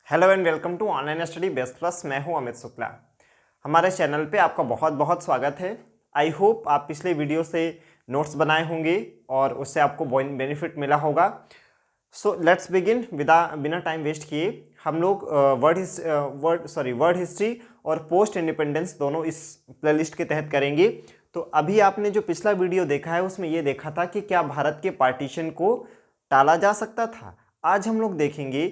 Hello and welcome to online study best plus. मैं हूं अमित शुक्ला। हमारे चैनल पे आपका बहुत बहुत स्वागत है। आई होप आप पिछले वीडियो से नोट्स बनाए होंगे और उससे आपको बेनिफिट मिला होगा। सो लेट्स बिगिन बिना टाइम वेस्ट किए हम लोग वर्ड हिस्ट्री और पोस्ट इंडिपेंडेंस दोनों इस प्लेलिस्ट के तहत करेंगे। तो अभी आपने जो पिछला वीडियो देखा है उसमें ये देखा था कि क्या भारत के पार्टीशन को टाला जा सकता था। आज हम लोग देखेंगे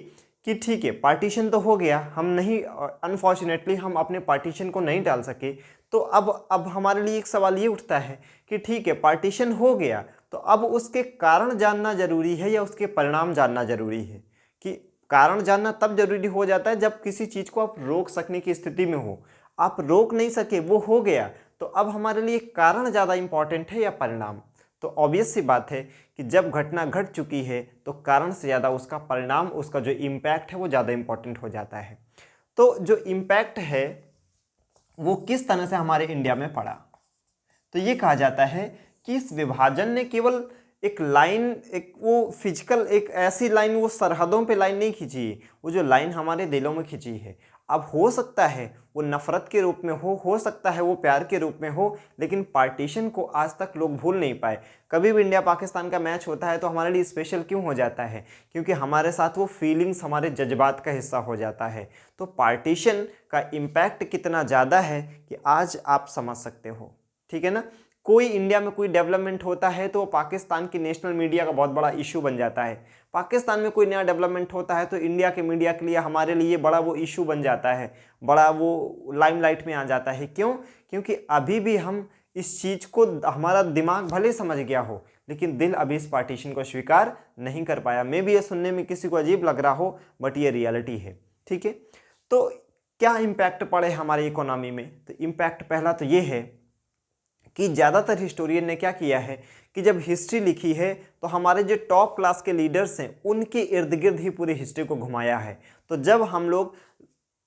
कि ठीक है, पार्टीशन तो हो गया, हम नहीं, अनफॉर्चुनेटली हम अपने पार्टीशन को नहीं टाल सके। तो अब हमारे लिए एक सवाल ये उठता है कि ठीक है, पार्टीशन हो गया तो अब उसके कारण जानना जरूरी है या उसके परिणाम जानना जरूरी है। कि कारण जानना तब जरूरी हो जाता है जब किसी चीज़ को आप रोक सकने की स्थिति में हो। आप रोक नहीं सके, वो हो गया, तो अब हमारे लिए कारण ज़्यादा इंपॉर्टेंट है या परिणाम। तो ऑब्वियस सी बात है कि जब घटना घट चुकी है तो कारण से ज़्यादा उसका परिणाम, उसका जो इम्पैक्ट है वो ज़्यादा इंपॉर्टेंट हो जाता है। तो जो इम्पैक्ट है वो किस तरह से हमारे इंडिया में पड़ा, तो ये कहा जाता है कि इस विभाजन ने केवल एक लाइन, एक वो फिजिकल एक ऐसी लाइन, वो सरहदों पे लाइन नहीं खींची, वो जो लाइन हमारे दिलों में खींची है। अब हो सकता है वो नफरत के रूप में हो सकता है वो प्यार के रूप में हो, लेकिन पार्टीशन को आज तक लोग भूल नहीं पाए। कभी भी इंडिया पाकिस्तान का मैच होता है तो हमारे लिए स्पेशल क्यों हो जाता है? क्योंकि हमारे साथ वो फीलिंग्स, हमारे जज्बात का हिस्सा हो जाता है। तो पार्टीशन का इम्पैक्ट कितना ज़्यादा है कि आज आप समझ सकते हो, ठीक है ना। कोई इंडिया में कोई डेवलपमेंट होता है तो पाकिस्तान की नेशनल मीडिया का बहुत बड़ा इशू बन जाता है। पाकिस्तान में कोई नया डेवलपमेंट होता है तो इंडिया के मीडिया के लिए, हमारे लिए बड़ा वो इशू बन जाता है, बड़ा वो लाइमलाइट में आ जाता है। क्यों? क्योंकि अभी भी हम इस चीज़ को, हमारा दिमाग भले समझ गया हो लेकिन दिल अभी इस पार्टीशन को स्वीकार नहीं कर पाया। मे भी ये सुनने में किसी को अजीब लग रहा हो, बट ये रियलिटी है, ठीक है। तो क्या इम्पैक्ट पड़े हमारी इकोनॉमी में? तो इम्पैक्ट पहला तो ये है कि ज़्यादातर हिस्टोरियन ने क्या किया है कि जब हिस्ट्री लिखी है तो हमारे जो टॉप क्लास के लीडर्स हैं उनके इर्द गिर्द ही पूरी हिस्ट्री को घुमाया है। तो जब हम लोग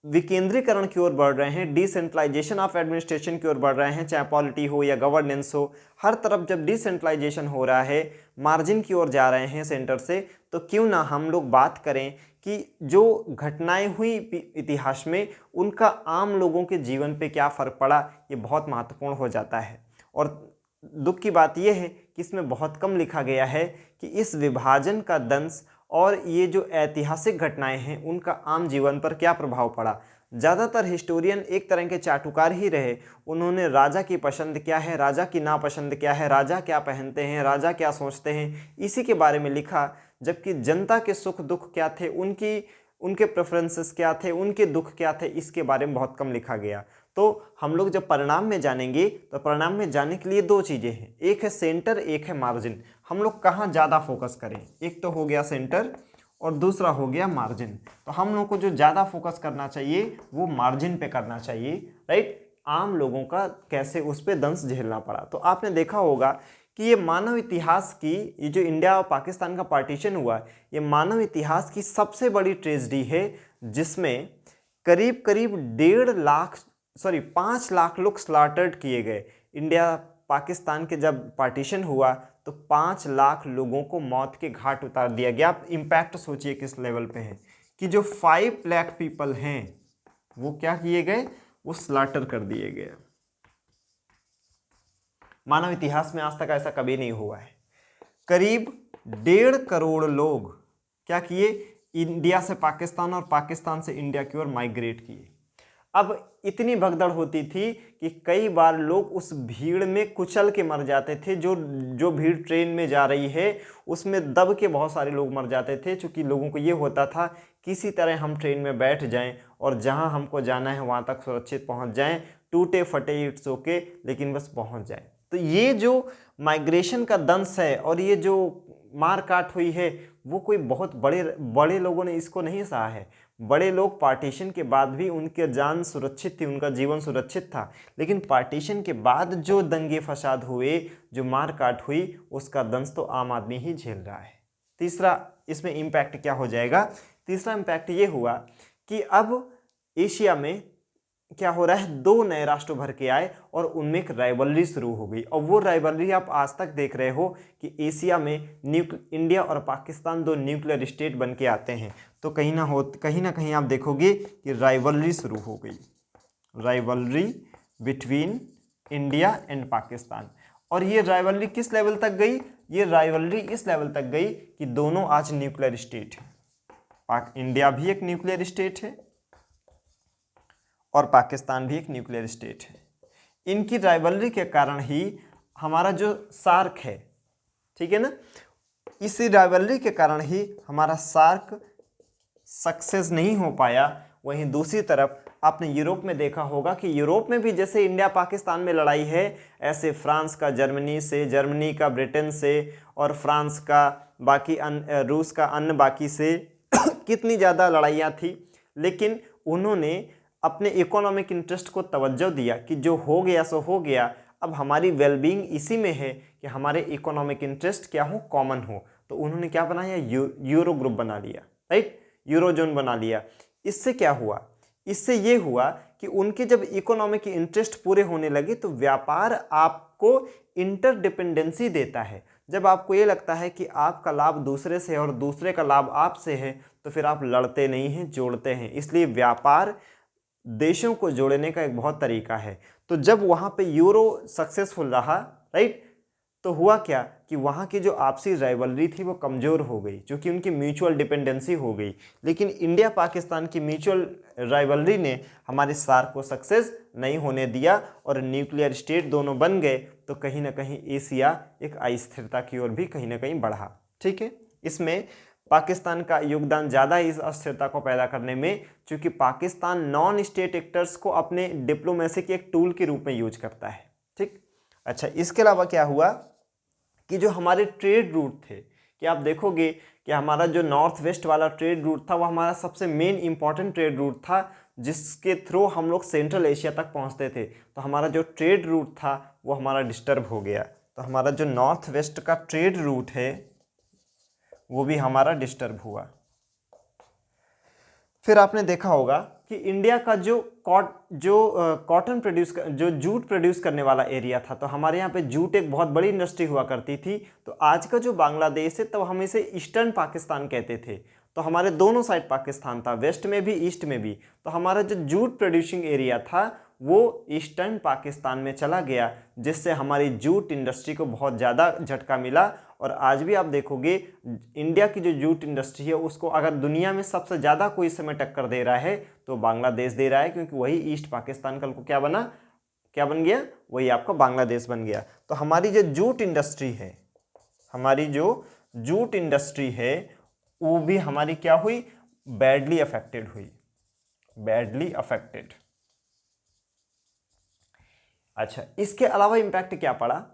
विकेंद्रीकरण की ओर बढ़ रहे हैं, डिसेंट्रलाइजेशन ऑफ एडमिनिस्ट्रेशन की ओर बढ़ रहे हैं, चाहे पॉलिटी हो या गवर्नेंस हो, हर तरफ जब डिसेंट्रलाइजेशन हो रहा है, मार्जिन की ओर जा रहे हैं सेंटर से, तो क्यों ना हम लोग बात करें कि जो घटनाएं हुई इतिहास में उनका आम लोगों के जीवन पे क्या फ़र्क पड़ा। ये बहुत महत्वपूर्ण हो जाता है। और दुख की बात यह है कि इसमें बहुत कम लिखा गया है कि इस विभाजन का दंश और ये जो ऐतिहासिक घटनाएं हैं उनका आम जीवन पर क्या प्रभाव पड़ा। ज़्यादातर हिस्टोरियन एक तरह के चाटुकार ही रहे। उन्होंने राजा की पसंद क्या है, राजा की नापसंद क्या है, राजा क्या पहनते हैं, राजा क्या सोचते हैं, इसी के बारे में लिखा। जबकि जनता के सुख दुख क्या थे, उनके प्रेफरेंसेस क्या थे, उनके दुख क्या थे, इसके बारे में बहुत कम लिखा गया। तो हम लोग जब परिणाम में जानेंगे तो परिणाम में जाने के लिए दो चीज़ें हैं, एक है सेंटर, एक है मार्जिन। हम लोग कहाँ ज़्यादा फोकस करें? एक तो हो गया सेंटर और दूसरा हो गया मार्जिन। तो हम लोग को जो ज़्यादा फोकस करना चाहिए वो मार्जिन पे करना चाहिए, राइट। आम लोगों का कैसे उस पर दंश झेलना पड़ा। तो आपने देखा होगा कि ये मानव इतिहास की, ये जो इंडिया और पाकिस्तान का पार्टीशन हुआ, ये मानव इतिहास की सबसे बड़ी ट्रेजेडी है, जिसमें करीब करीब 5 लाख लोग स्लॉटर्ड किए गए। इंडिया पाकिस्तान के जब पार्टीशन हुआ तो 5 लाख लोगों को मौत के घाट उतार दिया गया। आप इम्पैक्ट सोचिए किस लेवल पे है कि जो 5 लाख पीपल हैं वो क्या किए गए, वो स्लॉटर कर दिए गए। मानव इतिहास में आज तक ऐसा कभी नहीं हुआ है। करीब 1.5 करोड़ लोग क्या किए, इंडिया से पाकिस्तान और पाकिस्तान से इंडिया की ओर माइग्रेट किए। अब इतनी भगदड़ होती थी कि कई बार लोग उस भीड़ में कुचल के मर जाते थे। जो भीड़ ट्रेन में जा रही है उसमें दब के बहुत सारे लोग मर जाते थे, क्योंकि लोगों को ये होता था किसी तरह हम ट्रेन में बैठ जाएं और जहां हमको जाना है वहां तक सुरक्षित पहुंच जाएं, टूटे फटे इट्स ओके, लेकिन बस पहुंच जाएं। तो ये जो माइग्रेशन का दंश है और ये जो मार काट हुई है, वो कोई बहुत बड़े बड़े लोगों ने इसको नहीं सहा है। बड़े लोग पार्टीशन के बाद भी उनके जान सुरक्षित थी, उनका जीवन सुरक्षित था, लेकिन पार्टीशन के बाद जो दंगे फसाद हुए, जो मार काट हुई, उसका दंश तो आम आदमी ही झेल रहा है। तीसरा इसमें इम्पैक्ट क्या हो जाएगा? तीसरा इम्पैक्ट ये हुआ कि अब एशिया में क्या हो रहा है, 2 नए राष्ट्र उभर के आए और उनमें एक राइवलरी शुरू हो गई। और वो राइवलरी आप आज तक देख रहे हो कि एशिया में इंडिया और पाकिस्तान 2 न्यूक्लियर स्टेट बन के आते हैं। तो कहीं ना कहीं आप देखोगे कि राइवलरी शुरू हो गई, rivalry between India and Pakistan. और ये राइवलरी किस लेवल तक गई? ये राइवलरी इस लेवल तक गई कि दोनों आज न्यूक्लियर स्टेट है। इंडिया भी एक न्यूक्लियर स्टेट है और पाकिस्तान भी एक न्यूक्लियर स्टेट है। इनकी राइवलरी के कारण ही हमारा जो सार्क है, ठीक है ना, इसी राइवलरी के कारण ही हमारा सार्क सक्सेस नहीं हो पाया। वहीं दूसरी तरफ आपने यूरोप में देखा होगा कि यूरोप में भी जैसे इंडिया पाकिस्तान में लड़ाई है, ऐसे फ्रांस का जर्मनी से, जर्मनी का ब्रिटेन से, और फ्रांस का बाकी रूस का अन्य बाकी से कितनी ज़्यादा लड़ाइयाँ थी। लेकिन उन्होंने अपने इकोनॉमिक इंटरेस्ट को तवज्जो दिया कि जो हो गया सो हो गया, अब हमारी वेलबींग इसी में है कि हमारे इकोनॉमिक इंटरेस्ट क्या हो, कॉमन हो। तो उन्होंने क्या बनाया? यूरो ग्रुप बना लिया, राइट, यूरो जोन बना लिया। इससे क्या हुआ? इससे ये हुआ कि उनके जब इकोनॉमिक इंटरेस्ट पूरे होने लगे तो व्यापार आपको इंटरडिपेंडेंसी देता है। जब आपको ये लगता है कि आपका लाभ दूसरे से है और दूसरे का लाभ आपसे है, तो फिर आप लड़ते नहीं हैं, जोड़ते हैं। इसलिए व्यापार देशों को जोड़ने का एक बहुत तरीका है। तो जब वहाँ पे यूरो सक्सेसफुल रहा, राइट, तो हुआ क्या कि वहाँ की जो आपसी राइवलरी थी वो कमज़ोर हो गई, क्योंकि उनकी म्यूचुअल डिपेंडेंसी हो गई। लेकिन इंडिया पाकिस्तान की म्यूचुअल राइवलरी ने हमारे सार्क को सक्सेस नहीं होने दिया और न्यूक्लियर स्टेट दोनों बन गए। तो कहीं ना कहीं एशिया एक अस्थिरता की ओर भी कहीं ना कहीं बढ़ा। ठीक है, इसमें पाकिस्तान का योगदान ज़्यादा इस अस्थिरता को पैदा करने में, क्योंकि पाकिस्तान नॉन स्टेट एक्टर्स को अपने डिप्लोमेसी के एक टूल के रूप में यूज करता है। ठीक, अच्छा, इसके अलावा क्या हुआ कि जो हमारे ट्रेड रूट थे, कि आप देखोगे कि हमारा जो नॉर्थ वेस्ट वाला ट्रेड रूट था वो हमारा सबसे मेन इंपॉर्टेंट ट्रेड रूट था, जिसके थ्रू हम लोग सेंट्रल एशिया तक पहुंचते थे। तो हमारा जो ट्रेड रूट था वो हमारा डिस्टर्ब हो गया। तो हमारा जो नॉर्थ वेस्ट का ट्रेड रूट है वो भी हमारा डिस्टर्ब हुआ। फिर आपने देखा होगा कि इंडिया का जो कॉटन प्रोड्यूस जो जूट प्रोड्यूस करने वाला एरिया था, तो हमारे यहाँ पे जूट एक बहुत बड़ी इंडस्ट्री हुआ करती थी। तो आज का जो बांग्लादेश है, तब हम इसे ईस्टर्न पाकिस्तान कहते थे। तो हमारे दोनों साइड पाकिस्तान था, वेस्ट में भी ईस्ट में भी। तो हमारा जो जूट प्रोड्यूसिंग एरिया था वो ईस्टर्न पाकिस्तान में चला गया, जिससे हमारी जूट इंडस्ट्री को बहुत ज़्यादा झटका मिला। और आज भी आप देखोगे इंडिया की जो जूट इंडस्ट्री है उसको अगर दुनिया में सबसे ज़्यादा कोई इस समय टक्कर दे रहा है तो बांग्लादेश दे रहा है, क्योंकि वही ईस्ट पाकिस्तान कल को क्या बन गया, वही आपका बांग्लादेश बन गया। तो हमारी जो जूट इंडस्ट्री है, वो भी हमारी क्या हुई, बैडली अफेक्टेड। अच्छा, इसके अलावा इम्पैक्ट क्या पड़ा?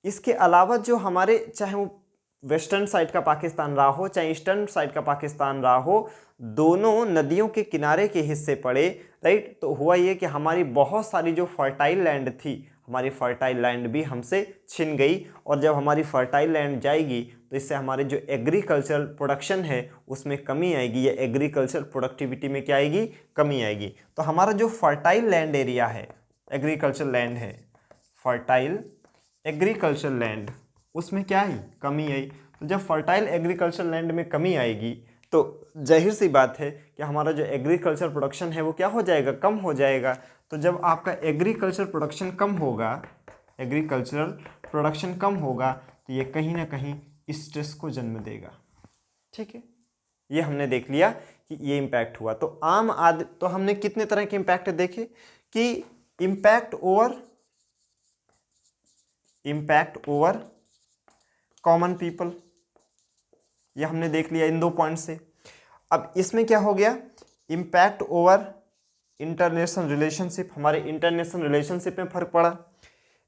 इसके अलावा जो हमारे, चाहे वो वेस्टर्न साइड का पाकिस्तान रहा हो चाहे ईस्टर्न साइड का पाकिस्तान रहा हो, दोनों नदियों के किनारे के हिस्से पड़े, राइट। तो हुआ ये कि हमारी बहुत सारी जो फर्टाइल लैंड थी, हमारी फर्टाइल लैंड भी हमसे छिन गई। और जब हमारी फर्टाइल लैंड जाएगी तो इससे हमारे जो एग्रीकल्चरल प्रोडक्शन है उसमें कमी आएगी, या एग्रीकल्चर प्रोडक्टिविटी में क्या आएगी, कमी आएगी। तो हमारा जो फर्टाइल लैंड एरिया है, एग्रीकल्चर लैंड है, फर्टाइल एग्रीकल्चर लैंड, उसमें क्या आई, कमी आई। तो जब फर्टाइल एग्रीकल्चर लैंड में कमी आएगी तो जाहिर सी बात है कि हमारा जो एग्रीकल्चर प्रोडक्शन है वो क्या हो जाएगा, कम हो जाएगा। तो जब आपका एग्रीकल्चर प्रोडक्शन कम होगा तो ये कहीं ना कहीं स्ट्रेस को जन्म देगा। ठीक है, ये हमने देख लिया कि ये इम्पैक्ट हुआ। तो तो हमने कितने तरह के इम्पैक्ट देखे, कि इम्पैक्ट ओवर कॉमन पीपल, ये हमने देख लिया इन 2 पॉइंट से। अब इसमें क्या हो गया, इम्पैक्ट ओवर इंटरनेशनल रिलेशनशिप, हमारे इंटरनेशनल रिलेशनशिप में फर्क पड़ा।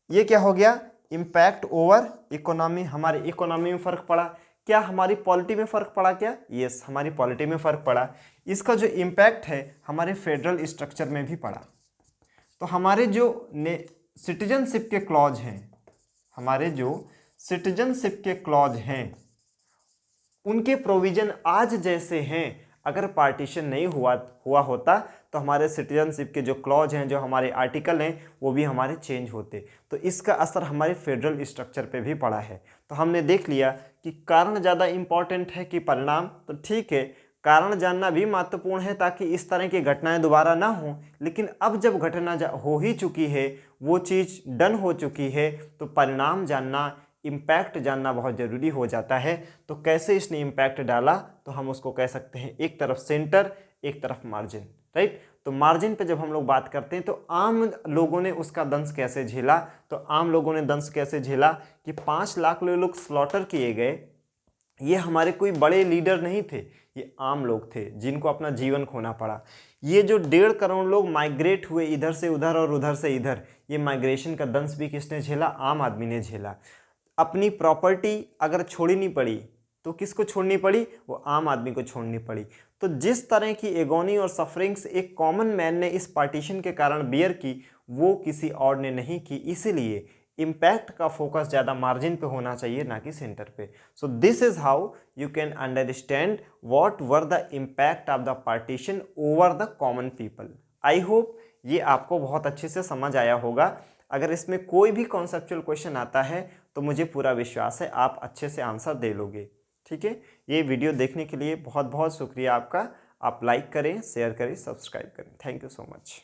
ये क्या हो गया, इम्पैक्ट ओवर इकोनॉमी, हमारी इकोनॉमी में फर्क पड़ा। क्या हमारी पॉलिटी में फर्क पड़ा क्या? यस, हमारी पॉलिटी में फर्क पड़ा। इसका जो इम्पैक्ट है हमारे फेडरल स्ट्रक्चर में भी पड़ा। तो हमारे जो सिटीजनशिप के क्लॉज हैं, उनके प्रोविजन आज जैसे हैं। अगर पार्टीशन नहीं हुआ होता तो हमारे सिटीजनशिप के जो क्लॉज हैं, जो हमारे आर्टिकल हैं, वो भी हमारे चेंज होते। तो इसका असर हमारे फेडरल स्ट्रक्चर पे भी पड़ा है। तो हमने देख लिया कि कारण ज़्यादा इम्पॉर्टेंट है कि परिणाम। तो ठीक है, कारण जानना भी महत्वपूर्ण है ताकि इस तरह की घटनाएं दोबारा ना हो। लेकिन अब जब घटना हो ही चुकी है, वो चीज़ डन हो चुकी है, तो परिणाम जानना, इम्पैक्ट जानना बहुत ज़रूरी हो जाता है। तो कैसे इसने इम्पैक्ट डाला, तो हम उसको कह सकते हैं एक तरफ सेंटर, एक तरफ मार्जिन, राइट। तो मार्जिन पे जब हम लोग बात करते हैं तो आम लोगों ने उसका दंश कैसे झेला, तो आम लोगों ने दंश कैसे झेला कि 5 लाख लोग स्लॉटर किए गए। ये हमारे कोई बड़े लीडर नहीं थे, ये आम लोग थे जिनको अपना जीवन खोना पड़ा। ये जो 1.5 करोड़ लोग माइग्रेट हुए इधर से उधर और उधर से इधर, ये माइग्रेशन का दंश भी किसने झेला, आम आदमी ने झेला। अपनी प्रॉपर्टी अगर छोड़नी पड़ी तो किसको छोड़नी पड़ी, वो आम आदमी को छोड़नी पड़ी। तो जिस तरह की एगोनी और सफरिंग्स एक कॉमन मैन ने इस पार्टीशन के कारण बियर की, वो किसी और ने नहीं की। इसीलिए इम्पैक्ट का फोकस ज़्यादा मार्जिन पे होना चाहिए, ना कि सेंटर पे। So this is how you can understand what were the impact of the partition over the common people. I hope ये आपको बहुत अच्छे से समझ आया होगा। अगर इसमें कोई भी कॉन्सेप्चुअल क्वेश्चन आता है तो मुझे पूरा विश्वास है आप अच्छे से आंसर दे लोगे। ठीक है, ये वीडियो देखने के लिए बहुत बहुत शुक्रिया आपका। आप लाइक करें, शेयर करें, सब्सक्राइब करें। Thank you so much.